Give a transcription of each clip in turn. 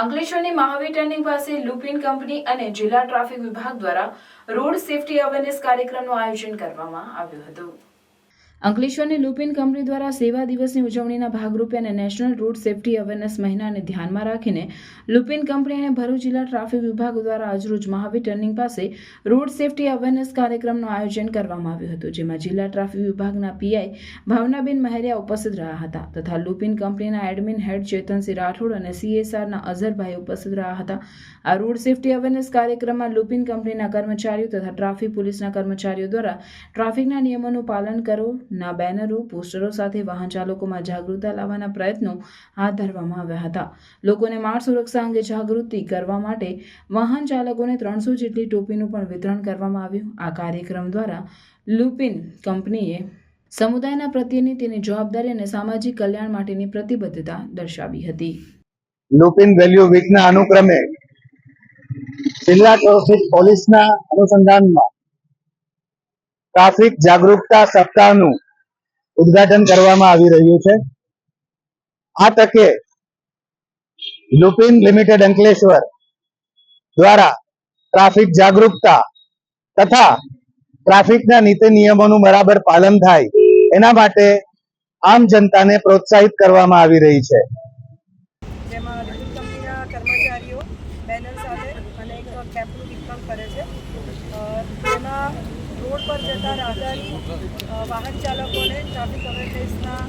અંકલેશ્વરની Mahavir turning પાસે Lupin company અને જિલ્લા ટ્રાફિક વિભાગ દ્વારા રોડ સેફટી અવેરનેસ કાર્યક્રમનું આયોજન કરવામાં આવ્યું હતું। અંકલેશ્વરની લુપિન કંપની દ્વારા સેવા દિવસની ઉજવણીના ભાગરૂપે અને નેશનલ રોડ સેફટી અવેરનેસ મહિનાને ધ્યાનમાં રાખીને લુપિન કંપની અને ભરૂચ જિલ્લા ટ્રાફિક વિભાગ દ્વારા આજરોજ મહાવીર ટર્નિંગ પાસે રોડ સેફટી અવેરનેસ કાર્યક્રમનું આયોજન કરવામાં આવ્યું હતું, જેમાં જિલ્લા ટ્રાફિક વિભાગના પીઆઈ ભાવનાબેન મહેરિયા ઉપસ્થિત રહ્યા હતા તથા લુપિન કંપનીના એડમિન હેડ ચેતનસિંહ રાઠોડ અને સીએસઆરના અઝરભાઈ ઉપસ્થિત રહ્યા હતા। આ રોડ સેફટી અવેરનેસ કાર્યક્રમમાં લુપિન કંપનીના કર્મચારીઓ તથા ટ્રાફિક પોલીસના કર્મચારીઓ દ્વારા ટ્રાફિકના નિયમોનું પાલન કરો ના બેનરો પોસ્ટરો સાથે વાહન ચાલકોમાં જાગૃતતા લાવવાના પ્રયત્નો હાથ ધરવામાં આવ્યા હતા। લોકોને માર્ગ સુરક્ષા અંગે જાગૃતિ કરવા માટે વાહન ચાલકોને 300 જેટલી ટોપીનું પણ વિતરણ કરવામાં આવ્યું। આ કાર્યક્રમ દ્વારા લુપિન કંપનીએ સમુદાયના પ્રત્યેની તેની જવાબદારી અને સામાજિક કલ્યાણ માટેની પ્રતિબદ્ધતા દર્શાવી હતી। લુપિન વેલ્યુ વીકના અનુક્રમે જિલ્લા ટ્રાફિક પોલીસના અનુસંધાનમાં ટ્રાફિક જાગૃતતા સપ્તાહનું ઉદ્ઘાટન કરવામાં આવી રહ્યું છે। આ તકે લુપિન લિમિટેડ અંકલેશ્વર દ્વારા ટ્રાફિક જાગૃતતા તથા ટ્રાફિકના નીતિ નિયમોનું બરાબર પાલન થાય એના માટે આમ જનતાને પ્રોત્સાહિત કરવામાં આવી રહી છે। જેમાં લુપિન કંપનીના કર્મચારીઓ બેનર સાથે અને એક કેપનું વિતરણ કરે છે, જેમાં રોડ પર જતા રાહદારી વાહન ચાલકોને ટ્રાફિક અવેરનેસના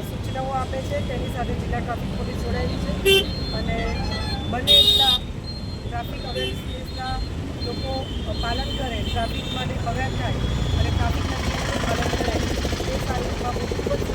સૂચનાઓ આપે છે। તેની સાથે જિલ્લા ટ્રાફિક પોલીસ જોડાયેલી છે અને બંને એટલા ટ્રાફિક અવેરનેસના લોકો પાલન કરે, ટ્રાફિક માટે અવેર થાય અને ટ્રાફિકના નિયમોનું પાલન કરે તે કાર્યક્રમ ખૂબ જ